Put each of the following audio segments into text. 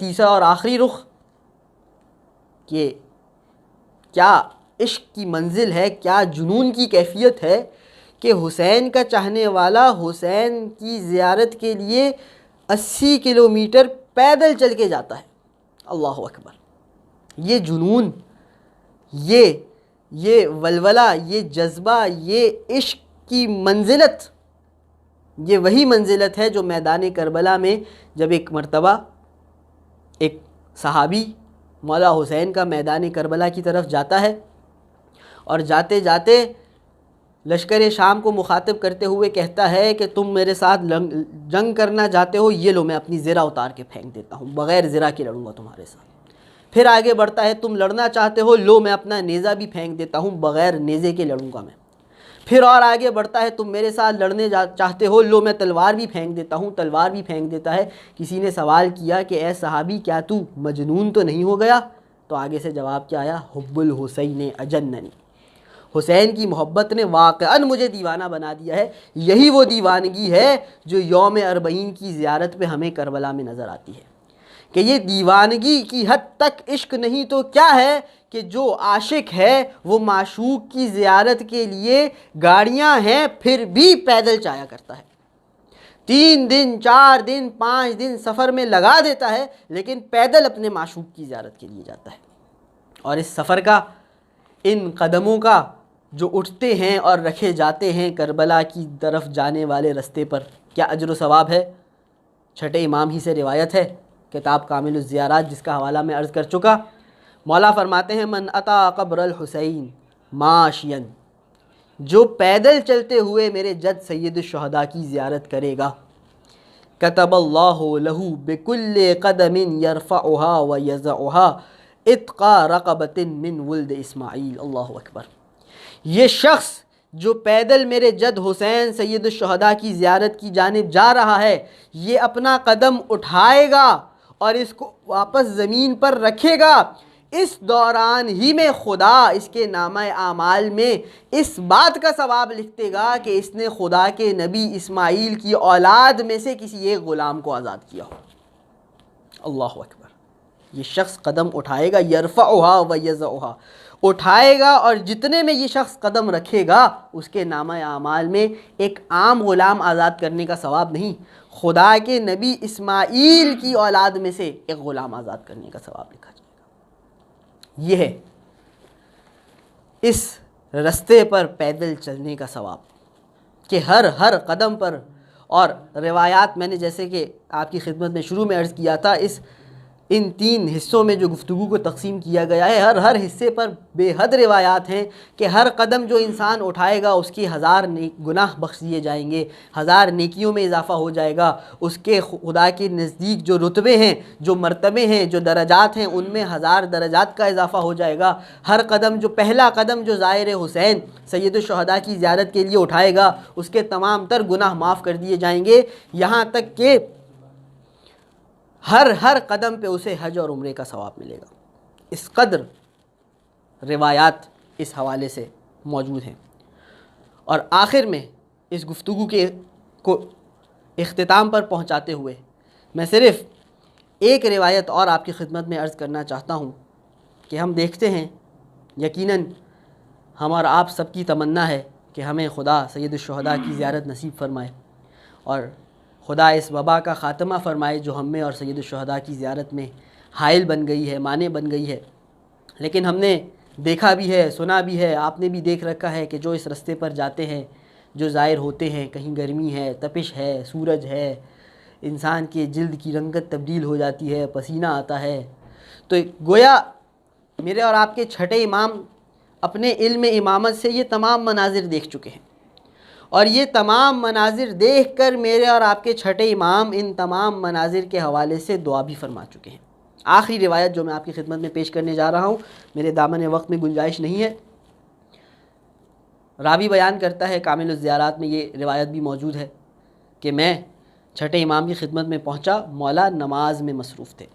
تیسرا اور آخری رخ کہ کیا عشق کی منزل ہے، کیا جنون کی کیفیت ہے کہ حسین کا چاہنے والا حسین کی زیارت کے لیے 80 کلومیٹر پیدل چل کے جاتا ہے۔ اللہ اکبر! یہ جنون، یہ ولولہ، یہ جذبہ، یہ عشق کی منزلت، یہ وہی منزلت ہے جو میدان کربلا میں جب ایک مرتبہ ایک صحابی مولا حسین کا میدان کربلا کی طرف جاتا ہے اور جاتے جاتے لشکر شام کو مخاطب کرتے ہوئے کہتا ہے کہ تم میرے ساتھ جنگ کرنا چاہتے ہو، یہ لو میں اپنی زرہ اتار کے پھینک دیتا ہوں، بغیر زرہ کے لڑوں گا تمہارے ساتھ۔ پھر آگے بڑھتا ہے، تم لڑنا چاہتے ہو، لو میں اپنا نیزہ بھی پھینک دیتا ہوں، بغیر نیزے کے لڑوں گا میں۔ پھر اور آگے بڑھتا ہے، تم میرے ساتھ لڑنے چاہتے ہو، لو میں تلوار بھی پھینک دیتا ہوں، تلوار بھی پھینک دیتا ہے۔ کسی نے سوال کیا کہ اے صحابی کیا تو مجنون تو نہیں ہو گیا؟ تو آگے سے جواب کیا آیا؟ حب الحسین اجننی، حسین کی محبت نے واقعاً مجھے دیوانہ بنا دیا ہے۔ یہی وہ دیوانگی ہے جو یوم اربعین کی زیارت پہ ہمیں کربلا میں نظر آتی ہے کہ یہ دیوانگی کی حد تک عشق نہیں تو کیا ہے کہ جو عاشق ہے وہ معشوق کی زیارت کے لیے گاڑیاں ہیں پھر بھی پیدل جایا کرتا ہے، 3 دن 4 دن 5 دن سفر میں لگا دیتا ہے، لیکن پیدل اپنے معشوق کی زیارت کے لیے جاتا ہے۔ اور اس سفر کا، ان قدموں کا جو اٹھتے ہیں اور رکھے جاتے ہیں کربلا کی طرف جانے والے رستے پر، کیا اجر و ثواب ہے؟ چھٹے امام ہی سے روایت ہے، کتاب کامل الزیارات جس کا حوالہ میں عرض کر چکا، مولا فرماتے ہیں من اتا قبر الحسین ماشین، جو پیدل چلتے ہوئے میرے جد سید الشہداء کی زیارت کرے گا، کتب اللہ لہ بکل قدم یرفعها ویضعها اتقا رقبۃ من ولد اسماعیل۔ اللہ اکبر! یہ شخص جو پیدل میرے جد حسین سید الشہداء کی زیارت کی جانب جا رہا ہے، یہ اپنا قدم اٹھائے گا اور اس کو واپس زمین پر رکھے گا، اس دوران ہی میں خدا اس کے نامہ اعمال میں اس بات کا ثواب لکھتے گا کہ اس نے خدا کے نبی اسماعیل کی اولاد میں سے کسی ایک غلام کو آزاد کیا ہو۔ اللہ اکبر! یہ شخص قدم اٹھائے گا، یرفعها ویضعها، اٹھائے گا، اور جتنے میں یہ شخص قدم رکھے گا اس کے نامہ اعمال میں ایک عام غلام آزاد کرنے کا ثواب نہیں، خدا کے نبی اسماعیل کی اولاد میں سے ایک غلام آزاد کرنے کا ثواب لکھا جائے گا۔ یہ ہے اس رستے پر پیدل چلنے کا ثواب کہ ہر قدم پر، اور روایات میں نے جیسے کہ آپ کی خدمت میں شروع میں عرض کیا تھا، ان 3 حصوں میں جو گفتگو کو تقسیم کیا گیا ہے، ہر حصے پر بے حد روایات ہیں کہ ہر قدم جو انسان اٹھائے گا اس کی 1000 گناہ بخش دیے جائیں گے، 1000 نیکیوں میں اضافہ ہو جائے گا، اس کے خدا کے نزدیک جو رتبے ہیں، جو مرتبے ہیں، جو درجات ہیں، ان میں 1000 درجات کا اضافہ ہو جائے گا۔ ہر قدم جو پہلا قدم جو زائر حسین سید الشہداء کی زیارت کے لیے اٹھائے گا اس کے تمام تر گناہ معاف کر دیے جائیں گے، یہاں تک کہ ہر قدم پہ اسے حج اور عمرے کا ثواب ملے گا۔ اس قدر روایات اس حوالے سے موجود ہیں۔ اور آخر میں اس گفتگو کو اختتام پر پہنچاتے ہوئے میں صرف ایک روایت اور آپ کی خدمت میں عرض کرنا چاہتا ہوں کہ ہم دیکھتے ہیں، یقیناً ہم اور آپ سب کی تمنا ہے کہ ہمیں خدا سید الشہداء کی زیارت نصیب فرمائے اور خدا اس وبا کا خاتمہ فرمائے جو ہم میں اور سید الشہداء کی زیارت میں حائل بن گئی ہے، مانع بن گئی ہے۔ لیکن ہم نے دیکھا بھی ہے، سنا بھی ہے، آپ نے بھی دیکھ رکھا ہے کہ جو اس رستے پر جاتے ہیں، جو زائر ہوتے ہیں، کہیں گرمی ہے، تپش ہے، سورج ہے، انسان کے جلد کی رنگت تبدیل ہو جاتی ہے، پسینہ آتا ہے، تو گویا میرے اور آپ کے چھٹے امام اپنے علم امامت سے یہ تمام مناظر دیکھ چکے ہیں، اور یہ تمام مناظر دیکھ کر میرے اور آپ کے چھٹے امام ان تمام مناظر کے حوالے سے دعا بھی فرما چکے ہیں۔ آخری روایت جو میں آپ کی خدمت میں پیش کرنے جا رہا ہوں، میرے دامن وقت میں گنجائش نہیں ہے، راوی بیان کرتا ہے، کامل الزیارات میں یہ روایت بھی موجود ہے کہ میں چھٹے امام کی خدمت میں پہنچا، مولا نماز میں مصروف تھے۔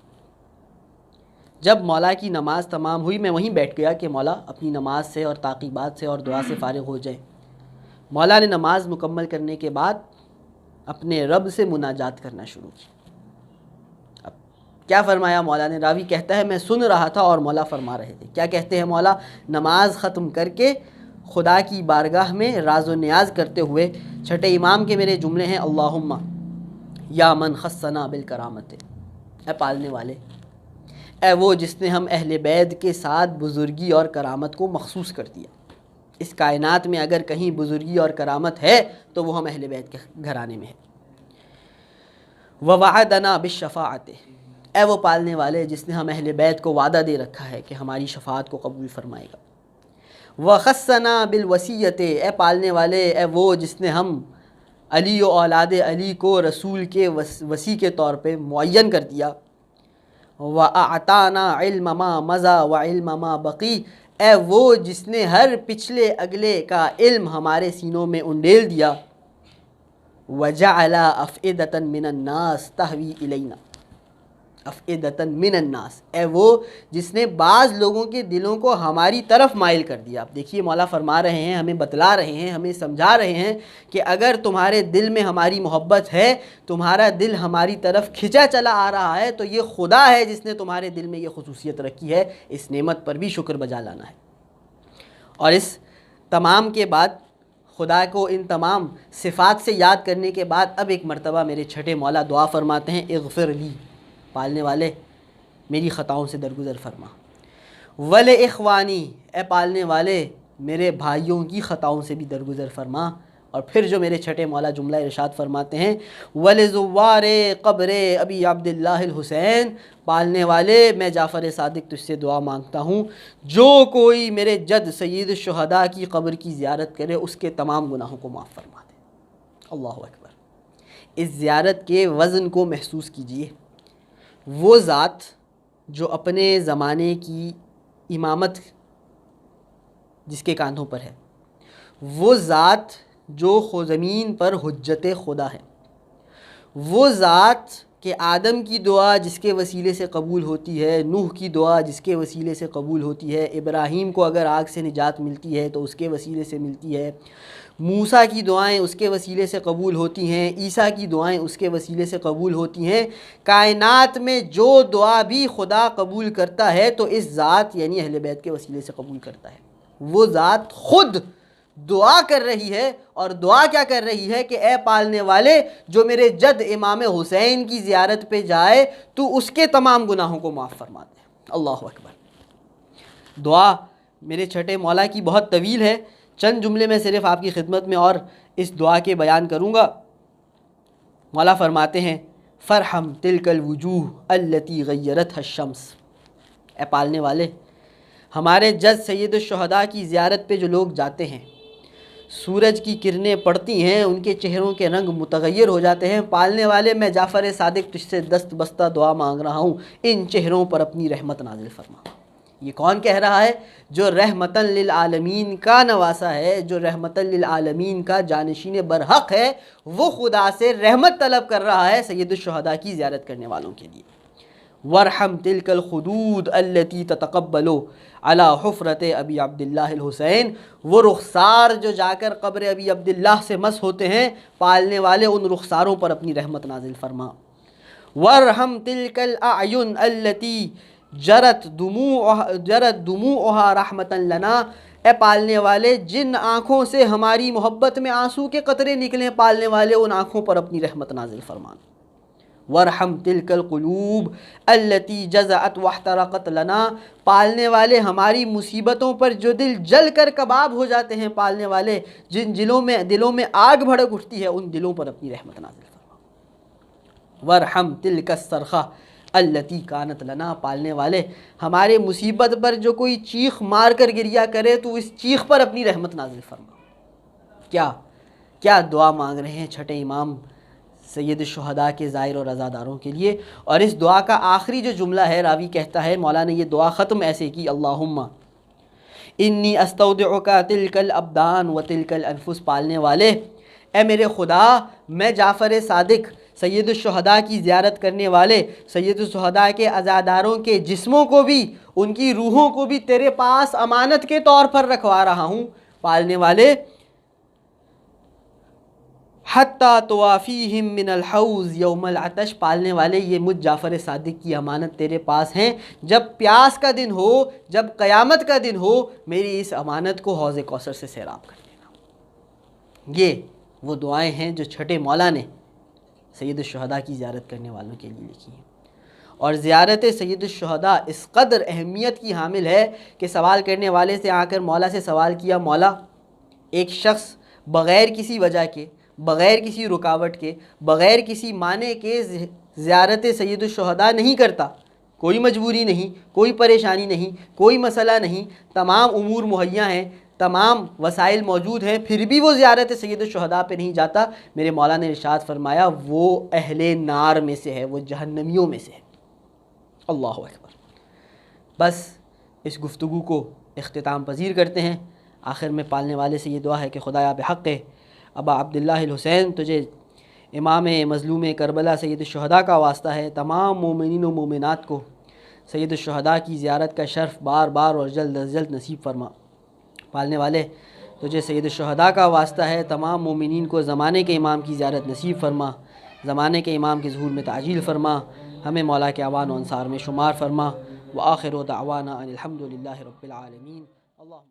جب مولا کی نماز تمام ہوئی میں وہیں بیٹھ گیا کہ مولا اپنی نماز سے اور تعقیبات سے اور دعا سے فارغ ہو جائیں۔ مولا نے نماز مکمل کرنے کے بعد اپنے رب سے مناجات کرنا شروع کی۔ اب کیا فرمایا مولا نے؟ راوی کہتا ہے میں سن رہا تھا اور مولا فرما رہے تھے. کیا کہتے ہیں مولا؟ نماز ختم کر کے خدا کی بارگاہ میں راز و نیاز کرتے ہوئے چھٹے امام کے میرے جملے ہیں اللہم یا من خصنا بالکرامت، اے پالنے والے، اے وہ جس نے ہم اہل بیت کے ساتھ بزرگی اور کرامت کو مخصوص کر دیا. اس کائنات میں اگر کہیں بزرگی اور کرامت ہے تو وہ ہم اہل بیت کے گھرانے میں ہے. ووعدنا بالشفاعت، اے وہ پالنے والے جس نے ہم اہل بیت کو وعدہ دے رکھا ہے کہ ہماری شفاعت کو قبول فرمائے گا. وخصنا بالوصیت، اے پالنے والے، اے وہ جس نے ہم علی و اولاد علی کو رسول کے وصی کے طور پہ معین کر دیا. وَأَعْطَانَا عِلْمَ مَا مَضَى وَعِلْمَ مَا بَقِي، اے وہ جس نے ہر پچھلے اگلے کا علم ہمارے سینوں میں انڈیل دیا. وَجَعَلَ أَفْئِدَةً مِّنَ النَّاسِ تَهْوِي إِلَيْنَا، افئدۃ من الناس، اے وہ جس نے بعض لوگوں کے دلوں کو ہماری طرف مائل کر دیا. اب دیکھیے مولا فرما رہے ہیں، ہمیں بتلا رہے ہیں، ہمیں سمجھا رہے ہیں کہ اگر تمہارے دل میں ہماری محبت ہے، تمہارا دل ہماری طرف کھنچا چلا آ رہا ہے، تو یہ خدا ہے جس نے تمہارے دل میں یہ خصوصیت رکھی ہے. اس نعمت پر بھی شکر بجا لانا ہے. اور اس تمام کے بعد خدا کو ان تمام صفات سے یاد کرنے کے بعد اب ایک مرتبہ میرے چھٹے مولا دعا فرماتے ہیں اغفر لی، پالنے والے میری خطاؤں سے درگزر فرما. وَلِإِخْوَانِي، اے پالنے والے میرے بھائیوں کی خطاؤں سے بھی درگزر فرما. اور پھر جو میرے چھٹے مولا جملہ ارشاد فرماتے ہیں وَلِزُوَّارِ قبر ابی عبداللہ الحسین، پالنے والے میں جعفر صادق تجھ سے دعا مانگتا ہوں جو کوئی میرے جد سید الشہداء کی قبر کی زیارت کرے اس کے تمام گناہوں کو معاف فرما دے. اللہ اکبر. اس زیارت کے وزن کو محسوس کیجئے. وہ ذات جو اپنے زمانے کی امامت جس کے کاندھوں پر ہے، وہ ذات جو زمین پر حجت خدا ہے، وہ ذات کہ آدم کی دعا جس کے وسیلے سے قبول ہوتی ہے، نوح کی دعا جس کے وسیلے سے قبول ہوتی ہے، ابراہیم کو اگر آگ سے نجات ملتی ہے تو اس کے وسیلے سے ملتی ہے، موسیٰ کی دعائیں اس کے وسیلے سے قبول ہوتی ہیں، عیسیٰ کی دعائیں اس کے وسیلے سے قبول ہوتی ہیں. کائنات میں جو دعا بھی خدا قبول کرتا ہے تو اس ذات یعنی اہل بیت کے وسیلے سے قبول کرتا ہے. وہ ذات خود دعا کر رہی ہے، اور دعا کیا کر رہی ہے کہ اے پالنے والے جو میرے جد امام حسین کی زیارت پہ جائے تو اس کے تمام گناہوں کو معاف فرما دے. اللہ اکبر. دعا میرے چھٹے مولا کی بہت طویل ہے، چند جملے میں صرف آپ کی خدمت میں اور اس دعا کے بیان کروں گا. مولا فرماتے ہیں فرحم تلک الوجوہ التی غیرتها الشمس، اے پالنے والے ہمارے جد سید الشہداء کی زیارت پہ جو لوگ جاتے ہیں، سورج کی کرنیں پڑتی ہیں، ان کے چہروں کے رنگ متغیر ہو جاتے ہیں. پالنے والے میں جعفر صادق تجھ سے دست بستہ دعا مانگ رہا ہوں ان چہروں پر اپنی رحمت نازل فرما. یہ کون کہہ رہا ہے؟ جو رحمتاً للعالمین کا نواسا ہے، جو رحمتاً للعالمین کا جانشین برحق ہے، وہ خدا سے رحمت طلب کر رہا ہے سید الشہداء کی زیارت کرنے والوں کے لیے. وارحم تلک الخدود التی تتقبل علی حفرت ابی عبداللہ الحسین، وہ رخسار جو جا کر قبر ابی عبداللہ سے مس ہوتے ہیں، پالنے والے ان رخساروں پر اپنی رحمت نازل فرما. وارحم تلک الاعین التی جرت دموعها رحمتا لنا، اے پالنے والے جن آنکھوں سے ہماری محبت میں آنسو کے قطرے نکلیں، پالنے والے ان آنکھوں پر اپنی رحمت نازل فرمان. وارحم تلک القلوب التی جزعت واحترقت لنا، پالنے والے ہماری مصیبتوں پر جو دل جل کر کباب ہو جاتے ہیں، پالنے والے جن دلوں میں آگ بھڑک اٹھتی ہے ان دلوں پر اپنی رحمت نازل فرما. وارحم تلک الصرخہ التی کانت لنا، پالنے والے ہمارے مصیبت پر جو کوئی چیخ مار کر گریا کرے تو اس چیخ پر اپنی رحمت نازل فرما. کیا دعا مانگ رہے ہیں چھٹے امام سید الشہداء کے زائر اور عزاداروں کے لیے. اور اس دعا کا آخری جو جملہ ہے، راوی کہتا ہے مولا نے یہ دعا ختم ایسے کی اللہم انی استودعک تلک الابدان و تلک الانفس، پالنے والے اے میرے خدا میں جعفر صادق سید الشہداء کی زیارت کرنے والے سید الشہداء کے عزاداروں کے جسموں کو بھی، ان کی روحوں کو بھی تیرے پاس امانت کے طور پر رکھوا رہا ہوں. پالنے والے حتیٰ توافیہم من الحوض یوم العطش، پالنے والے یہ مجھ جعفر صادق کی امانت تیرے پاس ہیں، جب پیاس کا دن ہو، جب قیامت کا دن ہو، میری اس امانت کو حوض کوثر سے سیراب کر دینا۔ یہ وہ دعائیں ہیں جو چھٹے مولا نے سید الشہداء کی زیارت کرنے والوں کے لیے لکھی ہیں۔ اور زیارت سید الشہداء اس قدر اہمیت کی حامل ہے کہ سوال کرنے والے سے آ کر مولا سے سوال کیا، مولا ایک شخص بغیر کسی وجہ کے، بغیر کسی رکاوٹ کے، بغیر کسی معنی کے زیارت سید الشہداء نہیں کرتا، کوئی مجبوری نہیں، کوئی پریشانی نہیں، کوئی مسئلہ نہیں، تمام امور مہیا ہیں، تمام وسائل موجود ہیں، پھر بھی وہ زیارت سید الشہداء پہ نہیں جاتا، میرے مولا نے ارشاد فرمایا وہ اہل نار میں سے ہے، وہ جہنمیوں میں سے ہے۔ اللہ اکبر۔ بس اس گفتگو کو اختتام پذیر کرتے ہیں۔ آخر میں پالنے والے سے یہ دعا ہے کہ خدایا بحق ابا عبداللہ الحسین، تجھے امام مظلوم کربلا سید الشہداء کا واسطہ ہے، تمام مومنین و مومنات کو سید الشہداء کی زیارت کا شرف بار بار اور جلد از جلد نصیب فرما۔ پالنے والے تجھے سید الشہداء کا واسطہ ہے، تمام مومنین کو زمانے کے امام کی زیارت نصیب فرما، زمانے کے امام کے ظہور میں تعجیل فرما، ہمیں مولا کے اعوان و انصار میں شمار فرما۔ وآخر دعوانا ان الحمد للہ رب العالمین۔ اللہم